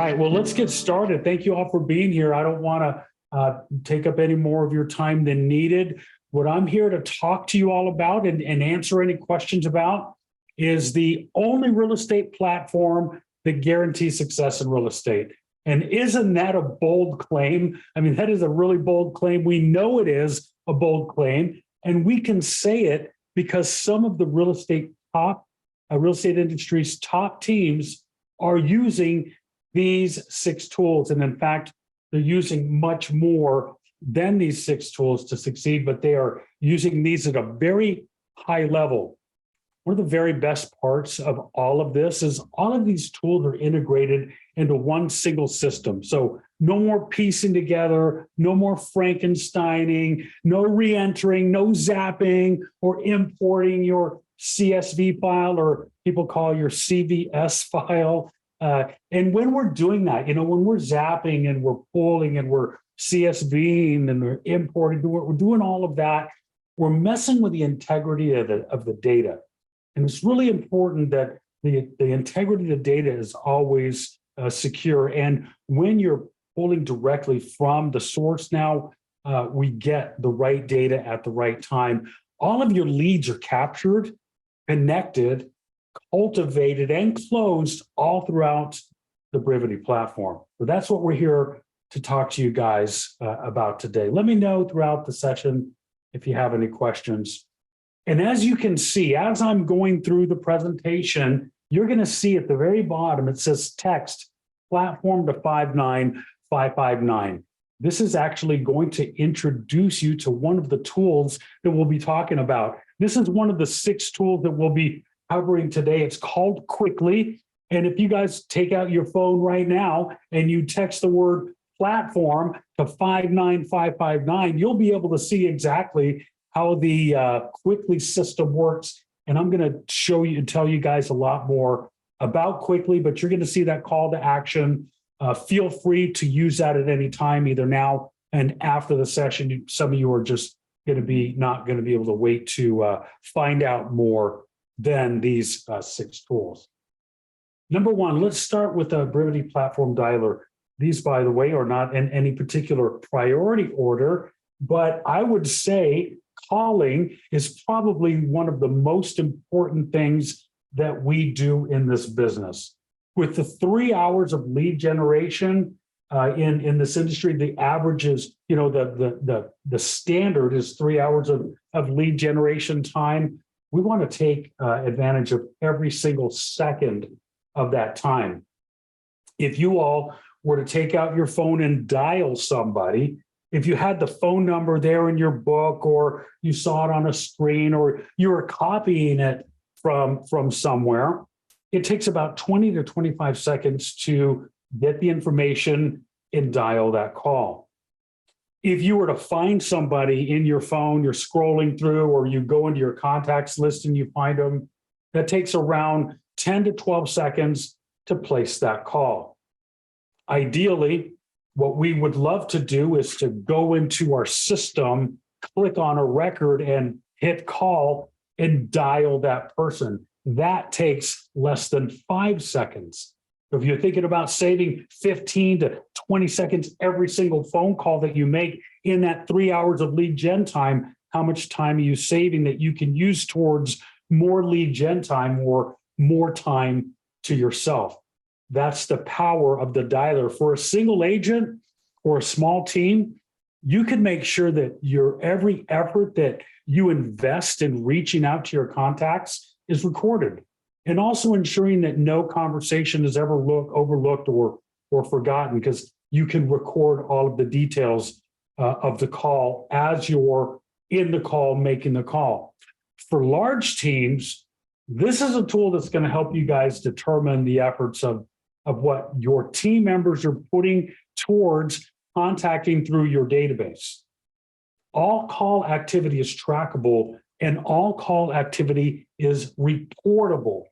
right, well, let's get started. Thank you all for being here. I don't want to take up any more of your time than needed. What I'm here to talk to you all about and answer any questions about is the only real estate platform that guarantees success in real estate. And isn't that a bold claim? I mean, that is a really bold claim. We know it is a bold claim, and we can say it because some of the real estate industry's top teams are using these 6 tools. And in fact, they're using much more than these 6 tools to succeed, but they are using these at a very high level. One of the very best parts of all of this is all of these tools are integrated into one single system. So no more piecing together, no more Frankensteining, no re-entering, no zapping or importing your CSV file, or people call your CVS file. And when we're doing that, when we're zapping and we're pulling and we're CSVing and we're importing, we're doing all of that, we're messing with the integrity of the data. And it's really important that the integrity of the data is always secure. And when you're pulling directly from the source now, we get the right data at the right time. All of your leads are captured, connected, cultivated, and closed all throughout the Brivity platform. So that's what we're here to talk to you guys about today. Let me know throughout the session if you have any questions. And as you can see, as I'm going through the presentation, you're going to see at the very bottom, it says text platform to 59559. This is actually going to introduce you to one of the tools that we'll be talking about. This is one of the 6 tools that we'll be covering today. It's called Quickly. And if you guys take out your phone right now and you text the word platform to 59559, you'll be able to see exactly how the Quickly system works. And I'm going to show you and tell you guys a lot more about Quickly, but you're going to see that call to action. Feel free to use that at any time, either now and after the session. Some of you are just going to be not going to be able to wait to find out more than these 6 tools. Number 1, let's start with the Brevity platform dialer. These, by the way, are not in any particular priority order, but I would say calling is probably one of the most important things that we do in this business. With the 3 hours of lead generation in this industry, the average is, the standard is 3 hours of lead generation time. We want to take advantage of every single second of that time. If you all were to take out your phone and dial somebody, if you had the phone number there in your book, or you saw it on a screen, or you were copying it from somewhere, it takes about 20 to 25 seconds to get the information and dial that call. If you were to find somebody in your phone, you're scrolling through, or you go into your contacts list and you find them, that takes around 10 to 12 seconds to place that call. Ideally, what we would love to do is to go into our system, click on a record and hit call and dial that person. That takes less than 5 seconds. So if you're thinking about saving 15 to 20 seconds every single phone call that you make in that 3 hours of lead gen time, how much time are you saving that you can use towards more lead gen time or more time to yourself? That's the power of the dialer. For a single agent or a small team, you can make sure that your every effort that you invest in reaching out to your contacts is recorded, and also ensuring that no conversation is ever overlooked or forgotten, because you can record all of the details of the call as you're in the call, making the call. For large teams, this is a tool that's going to help you guys determine the efforts of what your team members are putting towards contacting through your database. All call activity is trackable, and all call activity is reportable.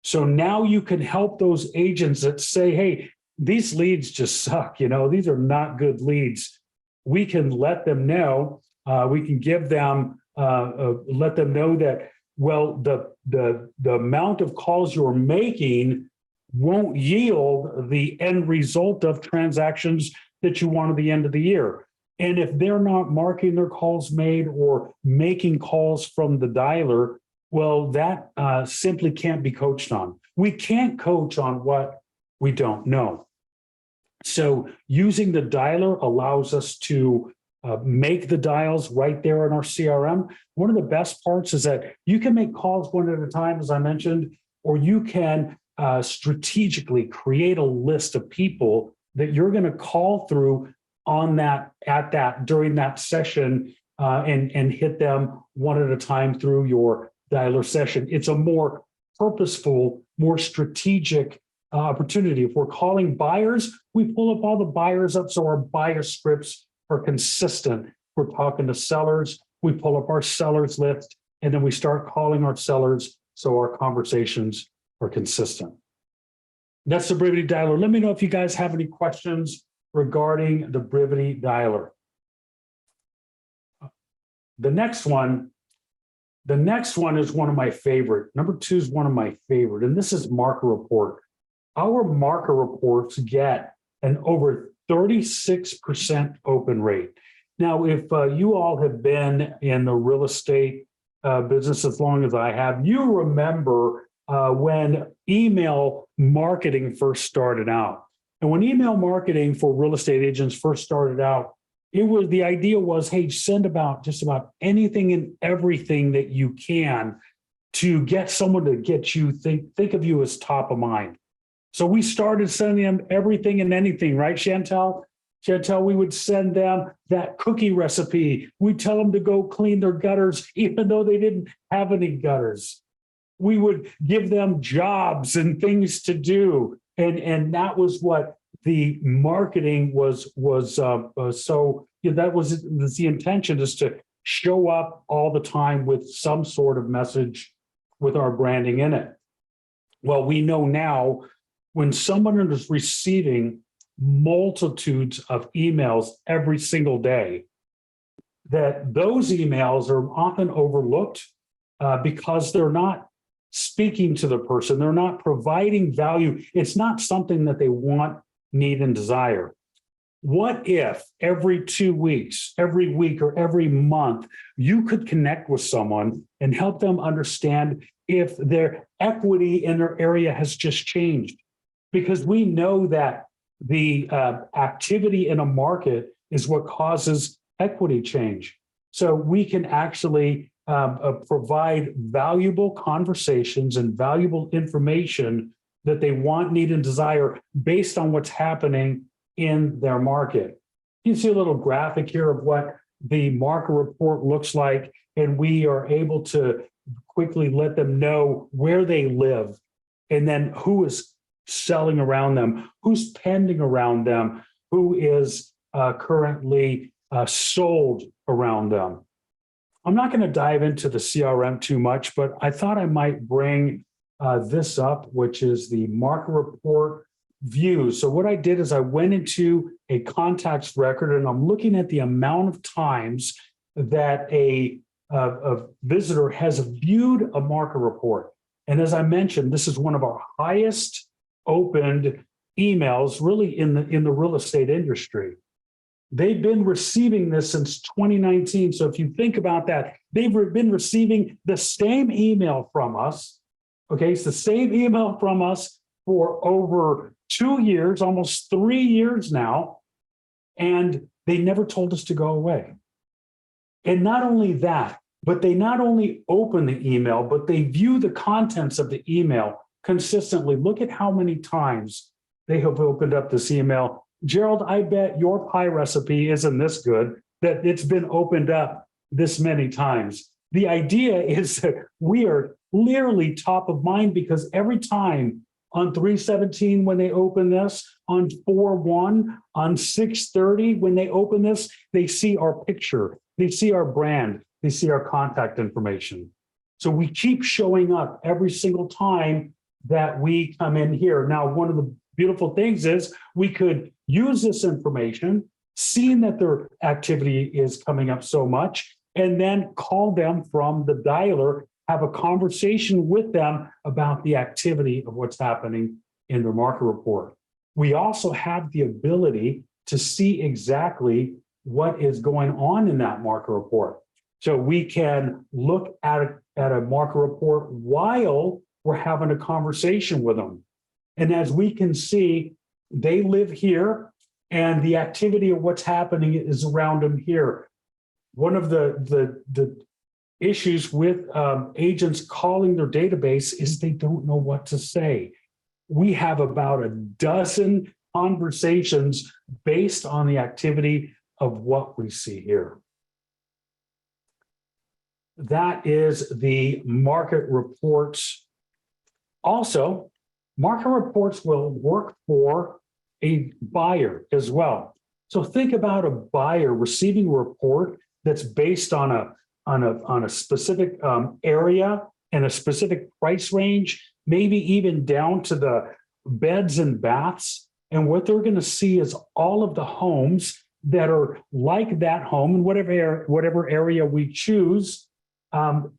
So now you can help those agents that say, hey, these leads just suck, these are not good leads. We can let them know, we can give them, let them know that, well, the amount of calls you're making won't yield the end result of transactions that you want at the end of the year. And if they're not marking their calls made or making calls from the dialer, well, that simply can't be coached on. We can't coach on what we don't know. So using the dialer allows us to make the dials right there in our CRM. One of the best parts is that you can make calls one at a time, as I mentioned, or you can strategically create a list of people that you're going to call through on that, during that session, and hit them one at a time through your dialer session. It's a more purposeful, more strategic opportunity. If we're calling buyers, we pull up all the buyers up so our buyer scripts are consistent. If we're talking to sellers, we pull up our sellers list, and then we start calling our sellers so our conversations are consistent. That's the Brivity dialer. Let me know if you guys have any questions regarding the Brivity dialer. The next one is one of my favorite. Number 2 is one of my favorite, and this is marker report. Our marker reports get an over 36% open rate. Now, if you all have been in the real estate business as long as I have, you remember when email marketing first started out. And when email marketing for real estate agents first started out, the idea was, hey, send about just about anything and everything that you can to get someone to get you think of you as top of mind. So we started sending them everything and anything, right, Chantel? Chantel, we would send them that cookie recipe. We'd tell them to go clean their gutters, even though they didn't have any gutters. We would give them jobs and things to do. And that was what the marketing was so that was the intention, is to show up all the time with some sort of message with our branding in it. Well, we know now when someone is receiving multitudes of emails every single day, that those emails are often overlooked because they're not speaking to the person. They're not providing value. It's not something that they want, need, and desire. What if every 2 weeks, every week, or every month, you could connect with someone and help them understand if their equity in their area has just changed? Because we know that the activity in a market is what causes equity change. So we can actually provide valuable conversations and valuable information that they want, need, and desire based on what's happening in their market. You see a little graphic here of what the market report looks like, and we are able to quickly let them know where they live and then who is selling around them, who's pending around them, who is currently sold around them. I'm not going to dive into the CRM too much, but I thought I might bring this up, which is the market report view. So what I did is I went into a contacts record, and I'm looking at the amount of times that a visitor has viewed a market report. And as I mentioned, this is one of our highest opened emails really in the real estate industry. They've been receiving this since 2019. So if you think about that, they've been receiving the same email from us. Okay, it's the same email from us for over 2 years, almost 3 years now, and they never told us to go away. And not only that, but they not only open the email, but they view the contents of the email consistently. Look at how many times they have opened up this email. Gerald, I bet your pie recipe isn't this good, that it's been opened up this many times. The idea is that we are clearly top of mind, because every time on 3/17 when they open this, on 4/1, on 6/30 when they open this, they see our picture, they see our brand, they see our contact information. So we keep showing up every single time that we come in here. Now, one of the beautiful things is we could use this information, seeing that their activity is coming up so much, and then call them from the dialer, have a conversation with them about the activity of what's happening in their market report. We also have the ability to see exactly what is going on in that market report. So we can look at a market report while we're having a conversation with them. And as we can see, they live here and the activity of what's happening is around them here. One of the issues with agents calling their database is they don't know what to say. We have about a dozen conversations based on the activity of what we see here. That is the market reports. Also, market reports will work for a buyer as well. So think about a buyer receiving a report that's based on a specific area and a specific price range, maybe even down to the beds and baths. And what they're going to see is all of the homes that are like that home in whatever area we choose. And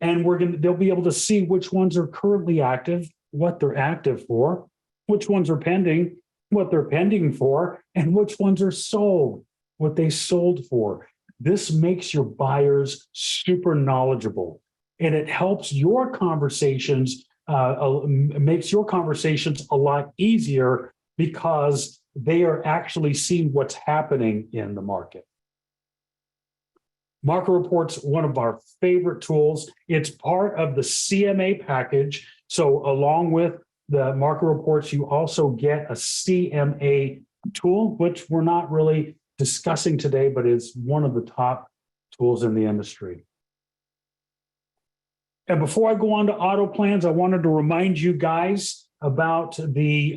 they'll be able to see which ones are currently active, what they're active for, which ones are pending, what they're pending for, and which ones are sold, what they sold for. This makes your buyers super knowledgeable, and it helps your conversations, makes your conversations a lot easier because they are actually seeing what's happening in the market. Market Reports, one of our favorite tools. It's part of the CMA package. So along with the Market Reports, you also get a CMA tool, which we're not really discussing today, but is one of the top tools in the industry. And before I go on to auto plans, I wanted to remind you guys about the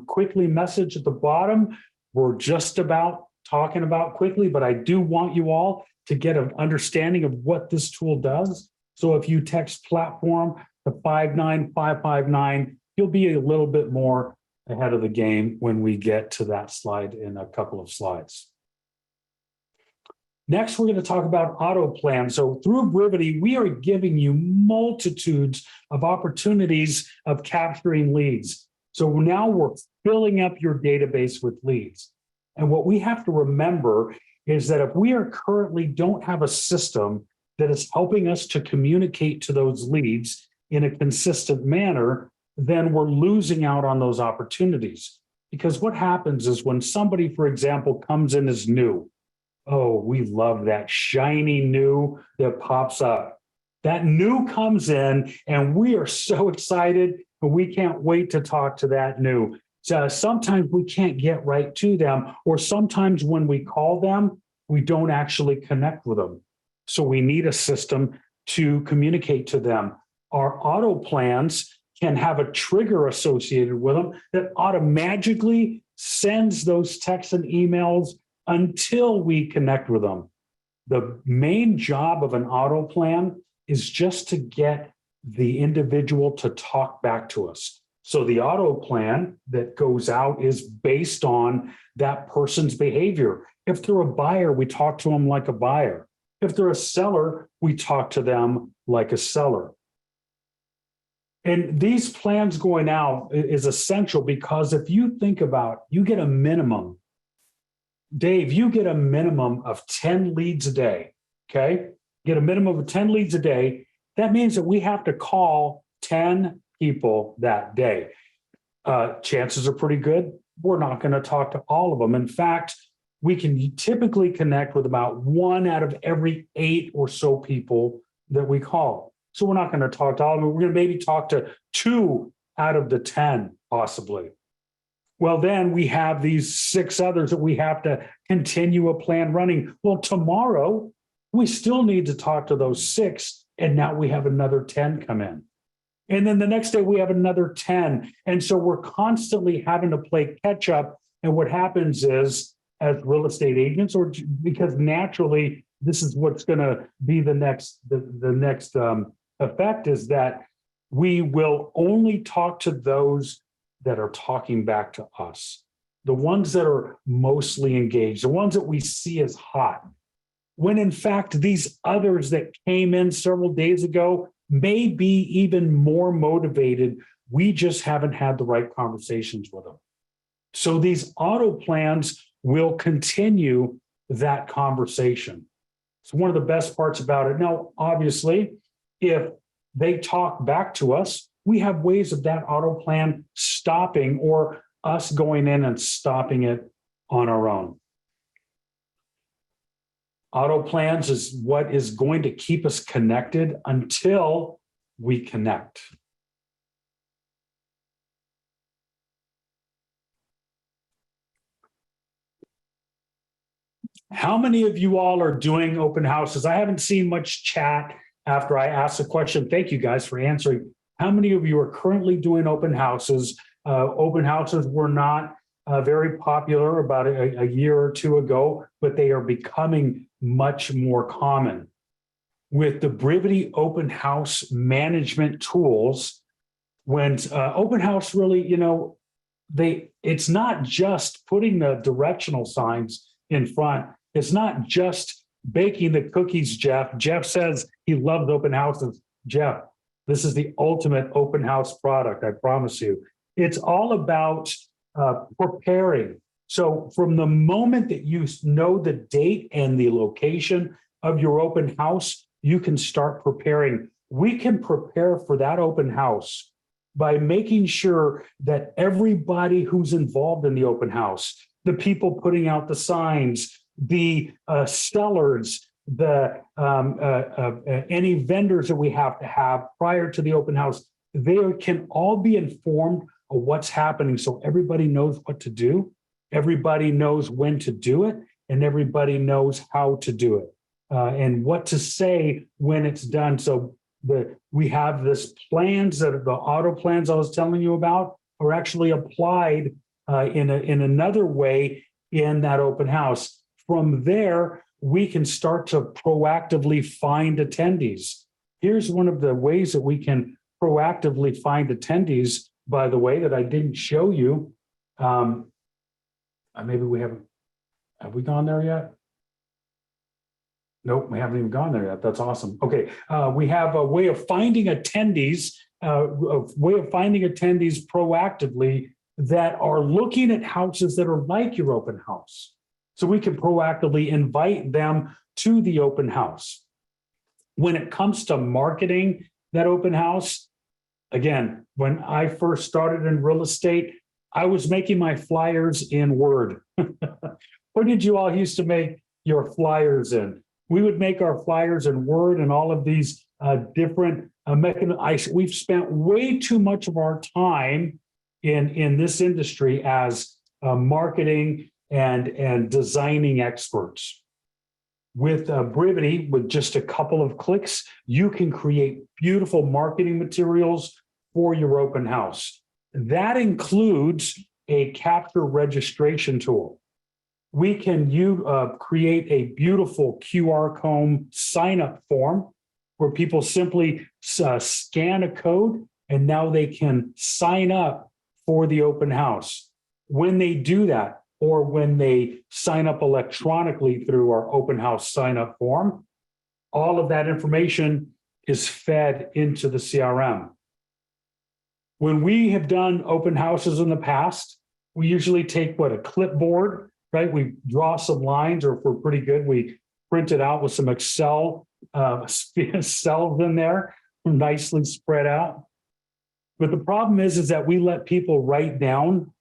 Quickly message at the bottom. We're just about talking about Quickly, but I do want you all to get an understanding of what this tool does. So if you text platform to 59559, you'll be a little bit more ahead of the game when we get to that slide in a couple of slides. Next, we're going to talk about auto plan. So through Brivity, we are giving you multitudes of opportunities of capturing leads. So now we're filling up your database with leads. And what we have to remember is that if we are currently don't have a system that is helping us to communicate to those leads in a consistent manner, then we're losing out on those opportunities. Because what happens is when somebody, for example, comes in as new, oh, we love that shiny new that pops up. That new comes in and we are so excited, but we can't wait to talk to that new. So sometimes we can't get right to them, or sometimes when we call them, we don't actually connect with them. So we need a system to communicate to them. Our auto plans can have a trigger associated with them that automatically sends those texts and emails until we connect with them. The main job of an auto plan is just to get the individual to talk back to us. So the auto plan that goes out is based on that person's behavior. If they're a buyer, we talk to them like a buyer. If they're a seller, we talk to them like a seller. And these plans going out is essential because if you think about, you get a minimum, Dave, you get a minimum of 10 leads a day, okay? Get a minimum of 10 leads a day. That means that we have to call 10 people that day. Chances are pretty good. We're not going to talk to all of them. In fact, we can typically connect with about 1 out of every 8 or so people that we call. So we're not going to talk to all of them. We're going to maybe talk to 2 out of the 10, possibly. Well, then we have these 6 others that we have to continue a plan running. Well, tomorrow, we still need to talk to those 6, and now we have another 10 come in. And then the next day, we have another 10. And so we're constantly having to play catch up. And what happens is, as real estate agents, or because naturally, this is what's going to be the next effect, is that we will only talk to those that are talking back to us, the ones that are mostly engaged, the ones that we see as hot. When in fact, these others that came in several days ago may be even more motivated We just haven't had the right conversations with them. So these auto plans will continue that conversation. It's one of the best parts about it. Now, obviously, if they talk back to us, we have ways of that auto plan stopping or us going in and stopping it on our own. Auto plans is what is going to keep us connected until we connect. How many of you all are doing open houses? I haven't seen much chat after I asked the question. Thank you guys for answering. How many of you are currently doing open houses? Open houses were not very popular about a year or two ago, but they are becoming much more common. With the Brivity open house management tools, when open house really, it's not just putting the directional signs in front. It's not just baking the cookies, Jeff. Jeff says he loves open houses. Jeff, this is the ultimate open house product, I promise you. It's all about preparing. So from the moment that you know the date and the location of your open house, you can start preparing. We can prepare for that open house by making sure that everybody who's involved in the open house, the people putting out the signs, the sellers, the any vendors that we have to have prior to the open house, they can all be informed of what's happening, so everybody knows what to do, everybody knows when to do it, and everybody knows how to do it, and what to say when it's done. So we have this plans that the auto plans I was telling you about are actually applied in another way in that open house. From there, we can start to proactively find attendees. Here's one of the ways that we can proactively find attendees, by the way, that I didn't show you. Maybe we haven't, have we gone there yet? Nope, we haven't even gone there yet. That's awesome. Okay, we have a way of finding attendees, proactively that are looking at houses that are like your open house. So we can proactively invite them to the open house. When it comes to marketing that open house, again, when I first started in real estate, I was making my flyers in Word. Where did you all used to make your flyers in? We would make our flyers in Word and all of these different mechanisms. We've spent way too much of our time in this industry as marketing and designing experts. With Brivity, with just a couple of clicks, you can create beautiful marketing materials for your open house. That includes a capture registration tool. We can create a beautiful QR code sign-up form where people simply scan a code and now they can sign up for the open house. When they do that, or when they sign up electronically through our open house sign-up form, all of that information is fed into the CRM. When we have done open houses in the past, we usually take a clipboard, right? We draw some lines, or if we're pretty good, we print it out with some Excel cells in there, nicely spread out. But the problem is that we let people write down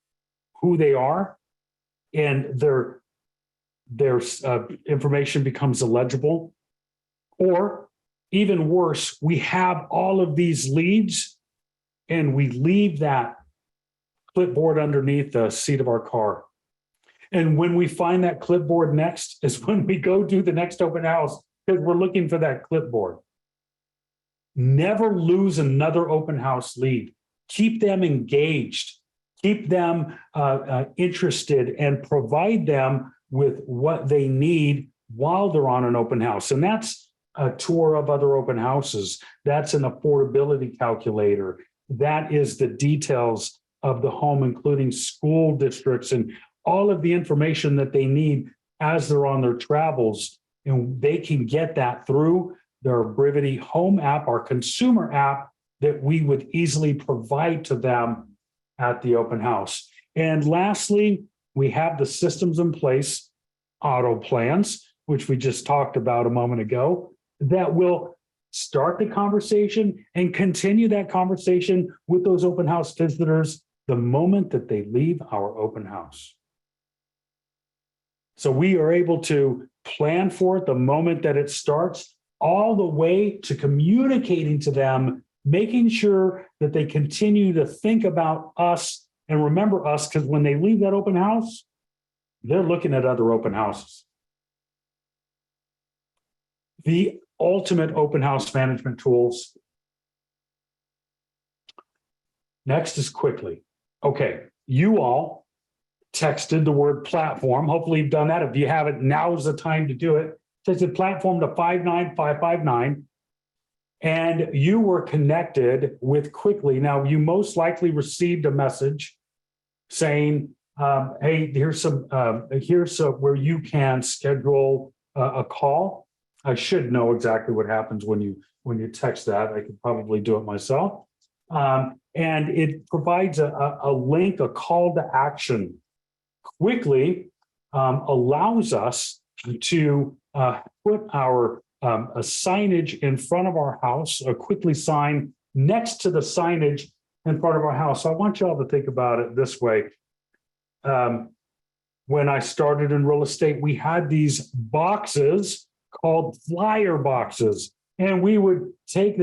who they are, and their information becomes illegible. Or even worse, we have all of these leads and we leave that clipboard underneath the seat of our car. And when we find that clipboard next is when we go do the next open house, because we're looking for that clipboard. Never lose another open house lead. Keep them engaged. Keep them interested and provide them with what they need while they're on an open house. And that's a tour of other open houses. That's an affordability calculator. That is the details of the home, including school districts and all of the information that they need as they're on their travels. And they can get that through their Brevity home app, our consumer app, that we would easily provide to them at the open house. And lastly, we have the systems in place, auto plans, which we just talked about a moment ago, that will start the conversation and continue that conversation with those open house visitors the moment that they leave our open house. So we are able to plan for it the moment that it starts, all the way to communicating to them, making sure that they continue to think about us and remember us, because when they leave that open house, they're looking at other open houses. The ultimate open house management tools. Next is Quickly. Okay, you all texted the word platform. Hopefully you've done that. If you haven't, now's the time to do it. Texted platform to 59559. And you were connected with Quickly. Now, you most likely received a message saying, hey, here's where you can schedule a call. I should know exactly what happens when you text that. I could probably do it myself. And it provides a link, a call to action. Quickly allows us to put our a signage in front of our house, a Quickly sign next to the signage in front of our house. So I want you all to think about it this way. When I started in real estate, we had these boxes called flyer boxes. And we would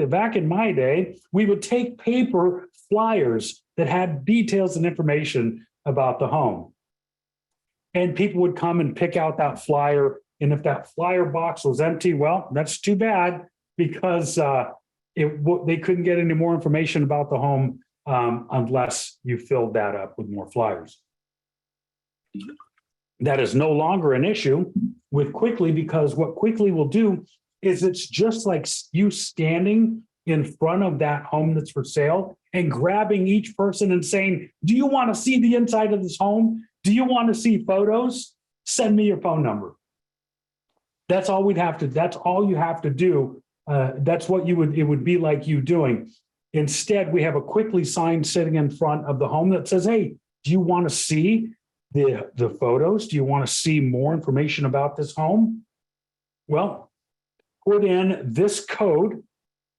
back in my day, we would take paper flyers that had details and information about the home. And people would come and pick out that flyer. And if that flyer box was empty, well, that's too bad, because they couldn't get any more information about the home unless you filled that up with more flyers. That is no longer an issue with Quickly, because what Quickly will do is it's just like you standing in front of that home that's for sale and grabbing each person and saying, do you want to see the inside of this home? Do you want to see photos? Send me your phone number. That's all that's all you have to do. That's what it would be like you doing. Instead, we have a Quickly sign sitting in front of the home that says, hey, do you want to see the photos? Do you want to see more information about this home? Well, put in this code.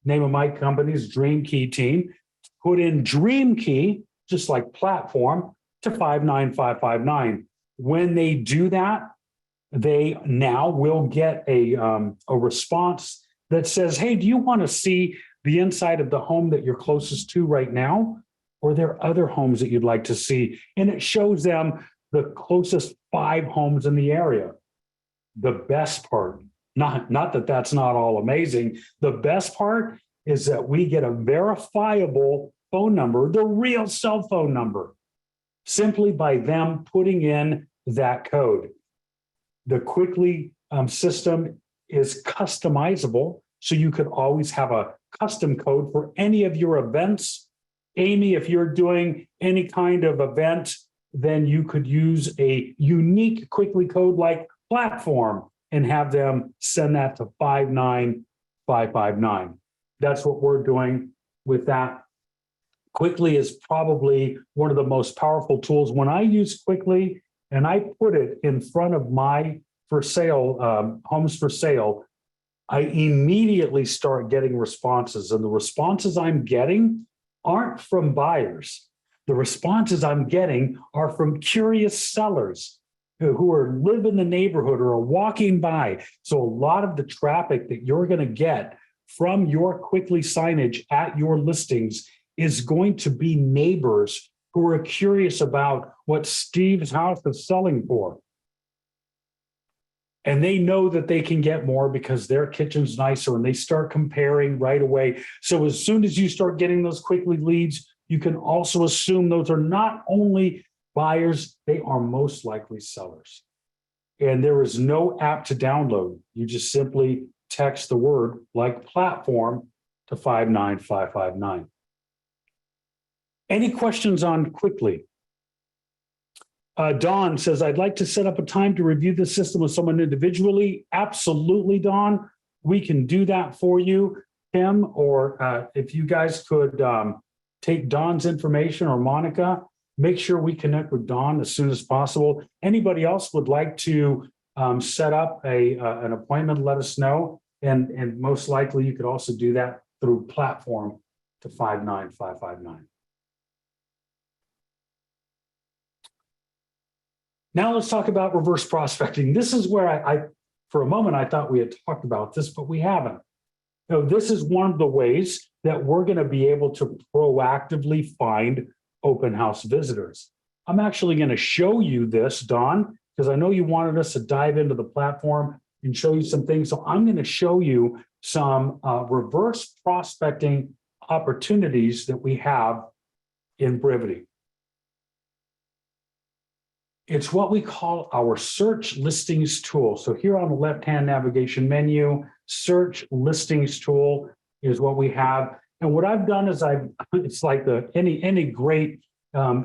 Name of my company is Dream Key Team. Put in Dream Key, just like platform, to 59559. When they do that, they now will get a response that says, hey, do you want to see the inside of the home that you're closest to right now? Or are there other homes that you'd like to see? And it shows them the closest 5 homes in the area. The best part, not that that's not all amazing. The best part is that we get a verifiable phone number, the real cell phone number, simply by them putting in that code. The Quickly system is customizable, so you could always have a custom code for any of your events. Amy, if you're doing any kind of event, then you could use a unique Quickly code like platform and have them send that to 59559. That's what we're doing with that. Quickly is probably one of the most powerful tools. When I use Quickly and I put it in front of my for sale, homes for sale, I immediately start getting responses. And the responses I'm getting aren't from buyers. The responses I'm getting are from curious sellers who are live in the neighborhood or are walking by. So a lot of the traffic that you're going to get from your Quickly signage at your listings is going to be neighbors who are curious about what Steve's house is selling for. And they know that they can get more because their kitchen's nicer, and they start comparing right away. So as soon as you start getting those Quickly leads, you can also assume those are not only buyers, they are most likely sellers. And there is no app to download. You just simply text the word like platform to 59559. Any questions on Quickly? Dawn says, I'd like to set up a time to review the system with someone individually. Absolutely, Dawn. We can do that for you. Tim, or if you guys could take Don's information, or Monica, make sure we connect with Don as soon as possible. Anybody else would like to set up an appointment, let us know. And most likely you could also do that through platform to 59559. Now let's talk about reverse prospecting. This is where I for a moment, I thought we had talked about this, but we haven't. So this is one of the ways that we're going to be able to proactively find open house visitors. I'm actually going to show you this, Don, because I know you wanted us to dive into the platform and show you some things. So I'm going to show you some reverse prospecting opportunities that we have in Brivity. It's what we call our search listings tool. So here on the left-hand navigation menu, search listings tool is what we have. And what I've done is it's like any great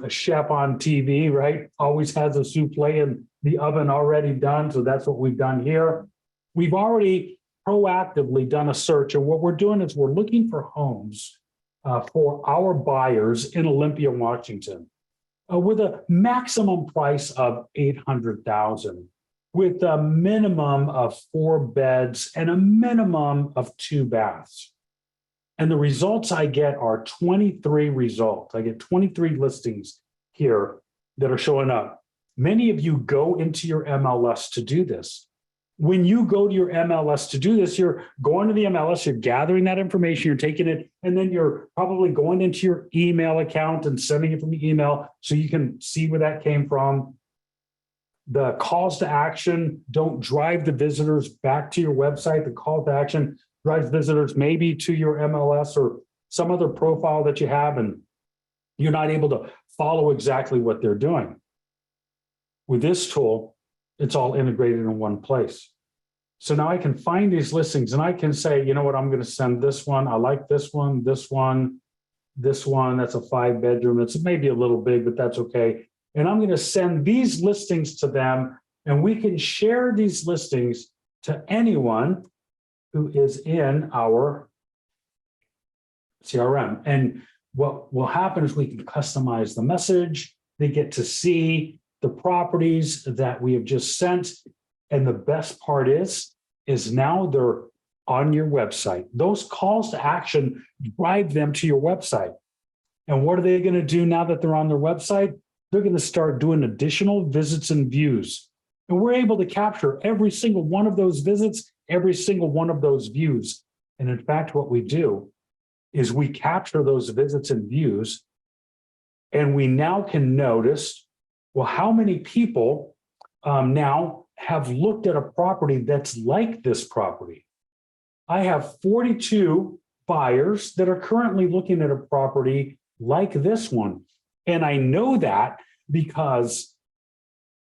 chef on TV, right? Always has a souffle in the oven already done. So that's what we've done here. We've already proactively done a search. And what we're doing is we're looking for homes for our buyers in Olympia, Washington. With a maximum price of $800,000, with a minimum of 4 beds and a minimum of 2 baths. And the results I get are 23 results. I get 23 listings here that are showing up. Many of you go into your MLS to do this. When you go to your MLS to do this, you're going to the MLS, you're gathering that information, you're taking it, and then you're probably going into your email account and sending it from the email so you can see where that came from. The calls to action don't drive the visitors back to your website. The call to action drives visitors maybe to your MLS or some other profile that you have, and you're not able to follow exactly what they're doing. With this tool, it's all integrated in one place. So now I can find these listings and I can say, you know what, I'm going to send this one. I like this one, this one, this one. That's a 5-bedroom. It's maybe a little big, but that's okay. And I'm going to send these listings to them, and we can share these listings to anyone who is in our CRM. And what will happen is we can customize the message. They get to see the properties that we have just sent. And the best part is now they're on your website. Those calls to action drive them to your website. And what are they going to do now that they're on their website? They're going to start doing additional visits and views. And we're able to capture every single one of those visits, every single one of those views. And in fact, what we do is we capture those visits and views, and we now can notice, well, how many people now have looked at a property that's like this property. I have 42 buyers that are currently looking at a property like this one. And I know that because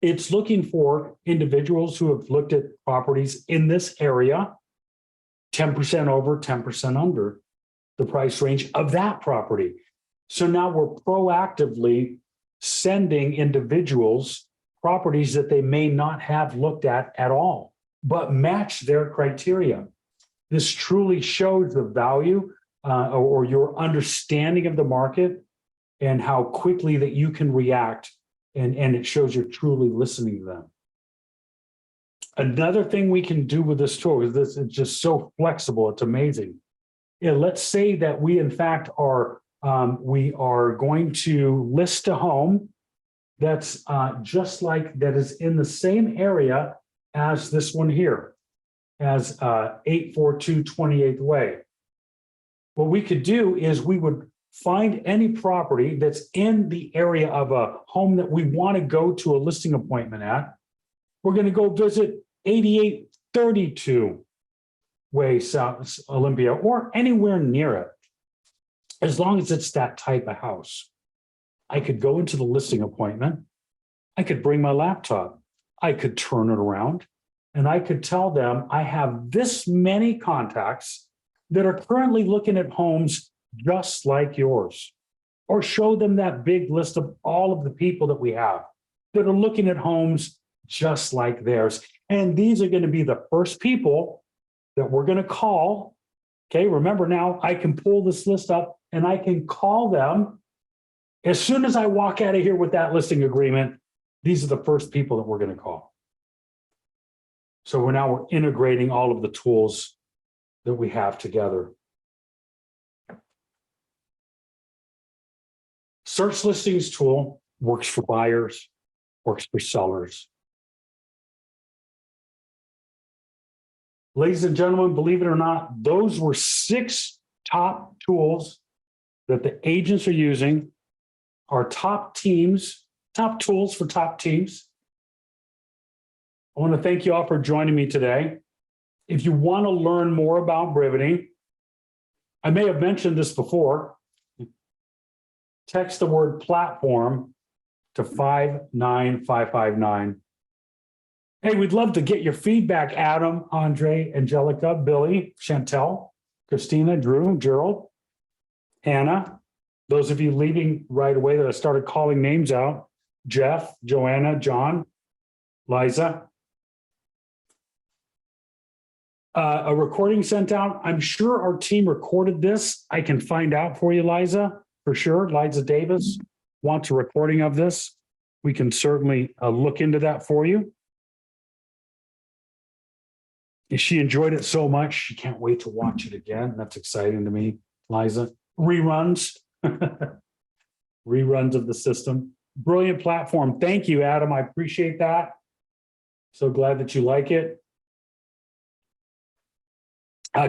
it's looking for individuals who have looked at properties in this area, 10% over, 10% under the price range of that property. So now we're proactively sending individuals properties that they may not have looked at all, but match their criteria. This truly shows the value or your understanding of the market and how quickly that you can react, and it shows you're truly listening to them. Another thing we can do with this tool is this is just so flexible, it's amazing. Yeah, let's say that we in fact are going to list a home that's just like that is in the same area as this one here, as 842 28th Way. What we could do is we would find any property that's in the area of a home that we want to go to a listing appointment at. We're going to go visit 8832 Way South Olympia or anywhere near it, as long as it's that type of house. I could go into the listing appointment. I could bring my laptop. I could turn it around, and I could tell them I have this many contacts that are currently looking at homes just like yours, or show them that big list of all of the people that we have that are looking at homes just like theirs. And these are going to be the first people that we're going to call Okay, remember now I can pull this list up and I can call them. As soon as I walk out of here with that listing agreement, these are the first people that we're going to call. So we're integrating all of the tools that we have together. Search listings tool works for buyers, works for sellers. Ladies and gentlemen, believe it or not, those were 6 top tools that the agents are using, our top teams, top tools for top teams. I want to thank you all for joining me today. If you want to learn more about Brivity, I may have mentioned this before, text the word platform to 59559. Hey, we'd love to get your feedback, Adam, Andre, Angelica, Billy, Chantel, Christina, Drew, Gerald, Hannah. Those of you leaving right away that I started calling names out, Jeff, Joanna, John, Liza. A recording sent out. I'm sure our team recorded this. I can find out for you, Liza, for sure. Liza Davis wants a recording of this. We can certainly look into that for you. She enjoyed it so much, she can't wait to watch it again. That's exciting to me, Liza. Reruns. Reruns of the system. Brilliant platform. Thank you, Adam. I appreciate that. So glad that you like it.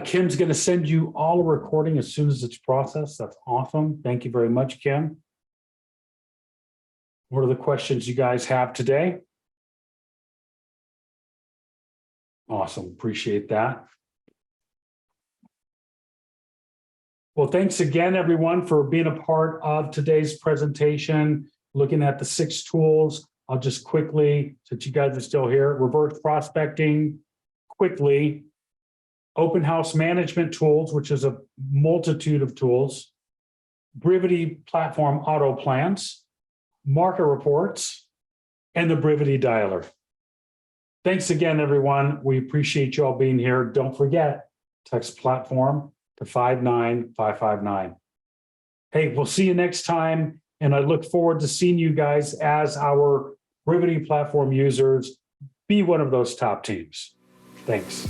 Kim's going to send you all a recording as soon as it's processed. That's awesome. Thank you very much, Kim. What are the questions you guys have today? Awesome. Appreciate that. Well, thanks again, everyone, for being a part of today's presentation, looking at the 6 tools. I'll just quickly, since you guys are still here, reverse prospecting, quickly, open house management tools, which is a multitude of tools, Brivity platform auto plans, market reports, and the Brivity dialer. Thanks again, everyone. We appreciate you all being here. Don't forget, text platform to 59559. Hey, we'll see you next time. And I look forward to seeing you guys as our Brivity platform users be one of those top teams. Thanks.